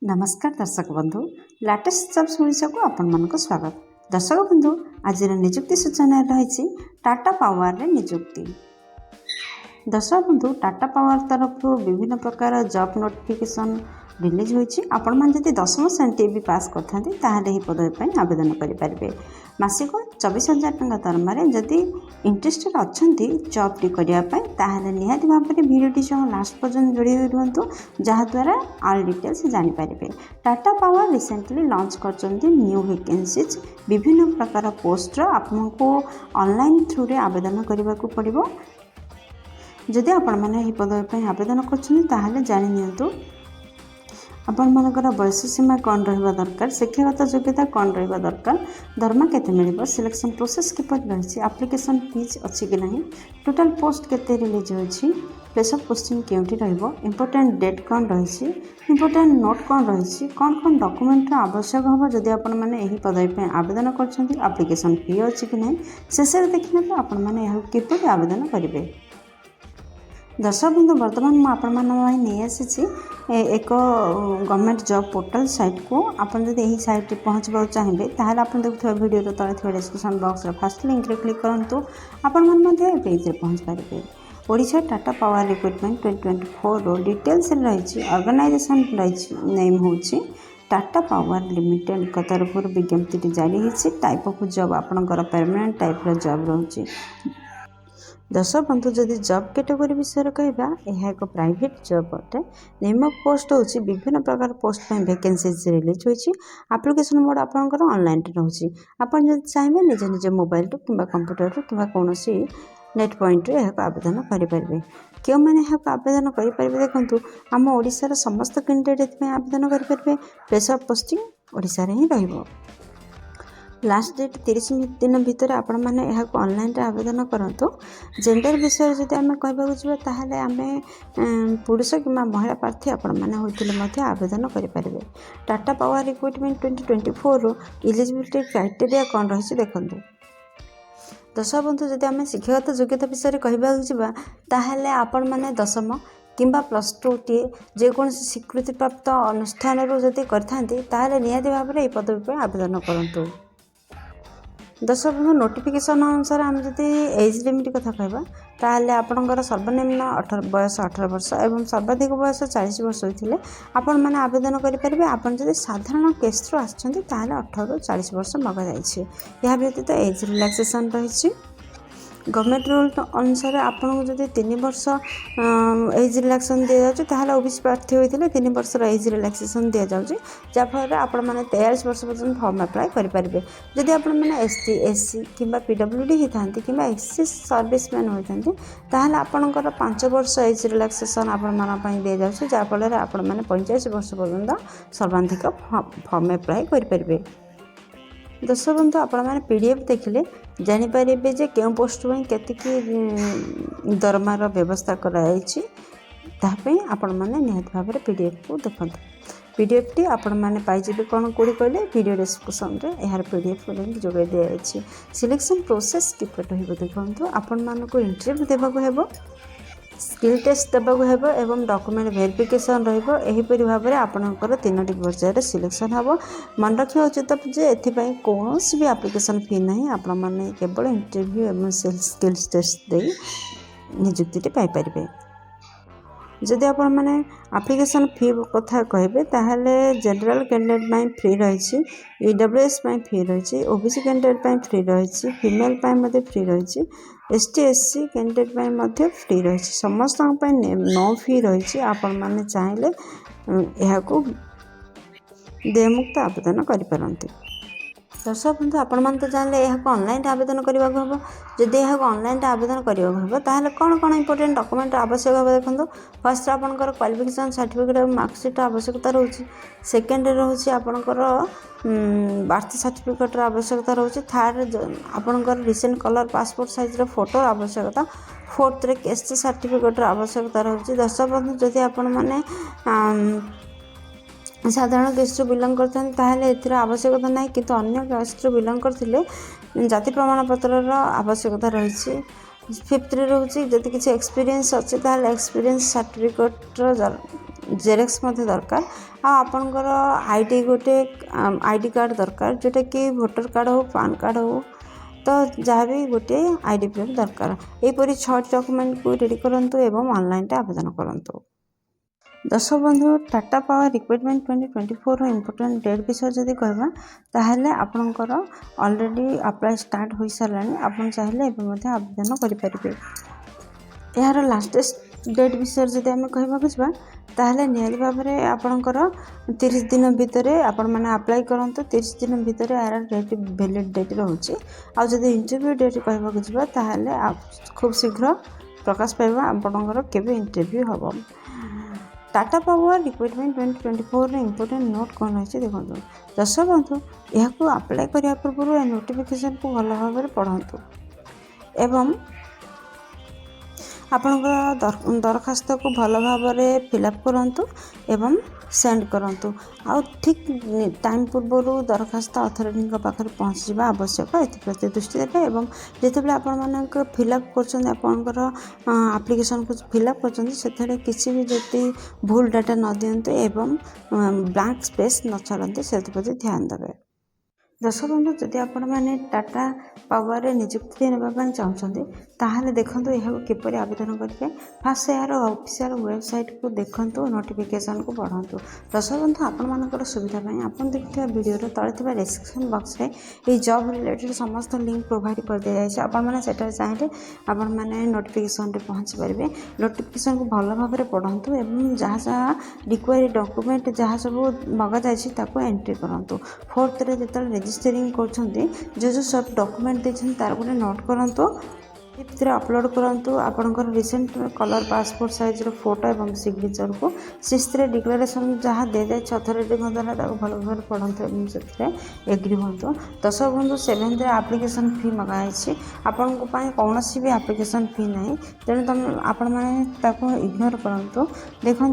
नमस्कार दर्शक बंधु लाटेस्ट जब शुणा को आपण मन स्वागत। दर्शक बंधु आज निजुक्ति सूचना रही टाटा पावर रे निजुक्ति। दर्शक बंधु टाटा पावर तरफ विभिन्न प्रकार जॉब नोटिफिकेशन रिलीज होती। आपण मैंने जब 10वीं श्रेणी भी पास करते पदवी आवेदन करेंगे। मासिक 24,000 टंका दरमा जदि इंटरेस्टेड अच्छा जॉबटी करने निहाती भाव में भिडियोटी सह लास्ट पर्यंत जोड़ी रुहतु जहाद्वारा ऑल डिटेल्स जानीपारे। टाटा पावर रिसेंटली लॉन्च कर न्यू वैकेंसीज विभिन्न प्रकार पोस्ट आपको ऑनलाइन थ्रू रे आवेदन करने को पड़ो। जदि आपण मैंने पदवी आवेदन कर जानी आपण मनकर बयस सीमा कौन रहा दरकार, शिक्षागत योग्यता कौन रहा दरकार, दरमा केते मिलिबो, सिलेक्शन प्रोसेस किपर रही, एप्लिकेशन फीस अच्छी कि नहीं, टोटल पोस्ट केते रिलीज होछि, प्लेस ऑफ पोस्टिंग केउठी रहइबो, इंपोर्टेंट डेट कौन रही, इंपोर्टेंट नोट कौन रही, कौन कौन डॉक्यूमेंट आवश्यक हम जदि आपण मैंने यही पदवी आवेदन करछंती, एप्लिकेशन फी अच्छी कि नहीं शेष देखने आपण मैंने यह किपर आवेदन करेंगे। दर्शक बंधु बर्तमान मुझे नहीं आसी एक गवर्नमेंट जॉब पोर्टल साइट को आपन जब यही साइट पहुँचवा चाहिए ताहले आपन देखुवा वीडियो तले थे डिस्क्रिप्शन बॉक्स फर्स्ट लिंक रे क्लिक करंतु आपन मन पेज रे पहुँच पारे। Odisha Tata power recruitment 2024 details रही ऑर्गेनाइजेशन रही नेम होची टाटा पावर लिमिटेड का तरफ विज्ञप्ति जारी होती। टाइप ऑफ जॉब आपनकर परमानेंट टाइप रो जॉब रही। दर्शक बंधु जदि जॉब कैटेगरी विषय कहवा यह एक प्राइवेट जॉब अटे। नेम ऑफ पोस्ट होची विभिन्न प्रकार पोस्ट में वैकेंसीज रिलीज होची। एप्लिकेशन मोड आपनकर ऑनलाइन रोची। आपन जदि चाहिए निज निज मोबाइल टू किंबा कंप्यूटर टू किंबा कोनोसी नेट पॉइंट रे यह आवेदन करि परिबे। क्यों मैंने यह आवेदन करि परिबे देखंतु आम ओडिसा समस्त कैंडिडेट आवेदन करि परिबे। प्लेस ऑफ पोस्टिंग ओडिसा रे ही रहइबो। लास्ट डेट 30 दिन भितर आपण मैंने यहाँ ऑनलाइन आवेदन करूँ। जेंडर विषय जब आम कहूँ ताहले आमे पुरुष कि महिला प्रार्थी आपण मैंने होते आवेदन करेंगे। Tata power recruitment 2024 eligibility criteria कौन रही देखूँ। दर्शक बंधु जब आम शिक्षागत योग्यता विषय कहवा ताहले आपण मैंने 10वीं किंबा +2 टी जेकोसी स्वीकृति प्राप्त अनुष्ठान जदि करते निहाती भाव में पदवी आवेदन करूँ। दर्शक बंधु नोटिफिकेशन अनुसार आम जदि एज लिमिट कथा कहवा ताहले आपणकर सर्वनिम्न बयस 18 वर्ष एवं सर्वाधिक बयस 40 वर्ष होते आपण मैंने आवेदन करेंगे। आपन जदि साधारण केस आछंती ताहले 18 ରୁ 40 वर्ष मगा जाइए। यह व्यतीत एज रिलैक्सेशन रही। गवर्नमेंट रूल अनुसार आपको जब 3 वर्ष एज रिलैक्सेशन दि जाए ओबीसी प्रार्थी होते 3 वर्ष एज रिलैक्सेशन दि जाए जहाँफल आप 43 वर्ष पर्यटन फॉर्म अप्लाई करेंगे। जदि आपने एसटी एससी किंबा पीडब्ल्यूडी होता कि एक्सिस सर्विसमैन होता आपंकर 5 वर्ष एज रिलैक्सेशन आपण दि जाए जहाँफल आपने 45 वर्ष पर्यटन सर्वाधिक फॉर्म अप्लाई करेंगे। दर्शक बंधु आपण मैंने पीडीएफ देखिले जानीपारे जे क्यों पोस्ट में केतिकी दरमार व्यवस्था कराई आपण मैंने निहत भाव में पीडीएफ को देखते। पीडीएफ टी आपण मैंने पाइबे कौन कौटी कहले वीडियो डिस्क्रिप्शन में यार पीडीएफ लिंक जोगाई दि जाए। सिलेक्शन प्रोसेस किपर देखो आपण मानक इंटरव्यू देवाक हेबो, स्किल टेस्ट देवाक हेबो एवं डॉक्यूमेंट वेरिफिकेशन रहिबो। एहीपरि भाव में आपणकर 3टी पर्यायर सिलेक्शन हेबो। मन रखा उचित जे एथिपाई कौनसी भी एप्लिकेशन फी नहीं। आपण माने केवल इंटरव्यू एवं स्किल्स टेस्ट दे नियुक्ति पाई परिबे। जदि आपण मैंने एप्लिकेशन फी कथा कहबे ताहले जनरल कैंडिडेट फ्री रही, ईडब्ल्यूएस फ्री रही, ओबीसी कैंडिडेट फ्री रही, फीमेल फ्री रही, एसटी एससी कैंडिडेट फ्री रही। समस्त नो फी रही। आपण मैंने चाहिए यह देयमुक्त आवेदन करें। दर्शक बंधु आपण मैंने तो जानले यह ऑनलाइन आवेदन करने को हम। जदि यह ऑनलाइन आवेदन करने को हम ताहले कौन कौन इंपोर्टेंट डॉक्यूमेंट आवश्यक हम देखो। फर्स्ट आपंकर क्वालिफिकेशन सर्टिफिकेट और मार्कशीट आवश्यकता रोचे। सेकेंड रोचे आपंकर बर्थ सर्टिफिकेट आवश्यकता रोचे। थर्ड आपंकर recent colour passport size photo आवश्यकता। फोर्थ रे कैस्ट सर्टिफिकेट आवश्यकता रोचे। दर्शक बंधु जदि आपण मैंने साधारण कास्ट बिलंग करते आवश्यकता ना कि अन्य कास्ट बिलंग करते जाति प्रमाण पत्र आवश्यकता रही। 5th रोचे जदि किसी एक्सपीरियंस अच्छे एक्सपीरियंस सर्टिफिकेट जेरेक्स दरकार आपणकर आईडी गोटे आईडी कार्ड दरकार जोटा कि वोटर कार्ड हो पान कार्ड हो तो जहाँ भी गोटे आईडी प्रूफ दरकार यहपरी 6 डॉक्यूमेंट को रेडी करूँ एवं ऑनलाइन आवेदन करूँ। दर्शक बंधु Tata power recruitment 2024 important date विषय जदि कहवा ताहले आपणकर ऑलरेडी अप्लाई स्टार्ट हो सारा आपन चाहिए एवं आवेदन करें। यार लास्टेस्ट डेट विषय जब आम कहवाक जा ताहले निहाती भाव में आपणकर 30 दिन भितर आपण मैंने अप्लाई करूँ 30 दिन भितर यार डेट वैलिड डेट रोचे आदि इंटरव्यू डेट कहवाक जा ताहले खूब शीघ्र प्रकाश पाइबा आपणकर केबे इंटरव्यू हम। Tata power recruitment 2024 important note कौन रही देखो दर्शक बंधु यह अप्लाई करने पूर्व ए नोटिफिकेशन को भल भाव में पढ़ु एवं आपणकर दरखास्त को भल भाव में फिलअप करूँ एवं सेंड करूँ आ ठीक टाइम पूर्व दरखास्त अथॉरिटी पाखे पहुँच जावा आवश्यक एप्रति दृष्टि देते और जितेबाला आपण फिलअप कर एप्लिकेशन को फिलअप कर किसी भी जदि भूल डाटा न दिंतु एवं ब्लैंक स्पेस न छाड़ते से प्रति ध्यान देवे। दर्शक बंधु जदि आपण मैंने टाटा पावर निजुक्ति नापी चाहते ताहले देखो यह किपर आवेदन करेंगे फास्ट यार ऑफिशियल वेबसाइट को देखो नोटिफिकेशन को पढ़ु। दर्शक बंधु आपण सुविधापी आप देखा वीडियो तले डिस्क्रिप्शन बॉक्स में ये जॉब रिलेटेड समस्त लिंक प्रोवाइड कर दी जाए आपने चाहिए आपण मैंने नोटिफिकेशन पहुँची पारे नोटिफिकेशन को भल भाव में पढ़ु और जहाँ जहाँ रिक्वायर्ड डॉक्यूमेंट जहाँ सब मगा जाए एंट्री करूँ। 4th जो रजिस्टरिंग कर जो सब डॉक्यूमेंट देते तार गोटे नोट करूँ 5th अपलोड करूँ आपंकर recent colour passport size photo और सिग्नेचर को 6th डिक्लेरेशन जहाँ दे जाए अथॉरिटी द्वारा भल भाव में पढ़ु से एग्री हूँ। दर्शक बंधु 7th एप्लिकेशन फी मगाई आपण कौन भी एप्लिकेशन फी ना तेणु तुम आपण मैंने इग्नोर करूँ। देखो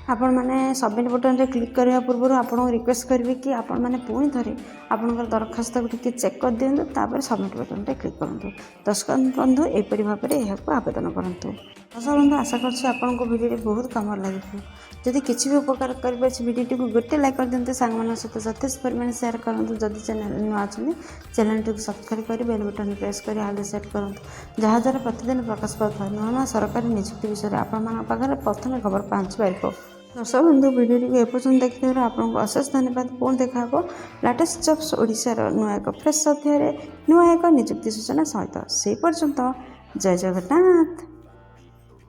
आपण मैंने सबमिट बटन रे क्लिक करने पूर्व आपको रिक्वेस्ट करी कि आपण मैंने पुणी थे आपंकर दरखास्त को टी चेक कर दिंतु तापर सबमिट बटन रे क्लिक करूँ। दर्शक बंधु एपरी भाव में यह आवेदन करूँ। दर्शक बंधु आशा कर भिडियो बहुत कम लगे जदि किसी भी उपकार कर भिडियो को गोटे लाइक कर दिंतु सांग सहित यथेष परिमाण शेयर करूँ जदि चैनल नुआ अच्छे चैनल टी सब्सक्राइब कर बेल बटन प्रेस कर आल सेट करूँ जहाँद्वारा प्रतिदिन प्रकाश पाता नुआ नुआ सरकारी नियुक्ति विषय आपण प्रथम खबर पहुँच पार। दर्शक बंधु वीडियो एपर्यंत देखिए आपको अशेष धन्यवाद। पुणी देखा लेटेस्ट जॉब्स ओडिशार नुआ एक फ्रेश अध्याय नुआ एक नियुक्ति सूचना सहित से पर्यंत जय जगन्नाथ।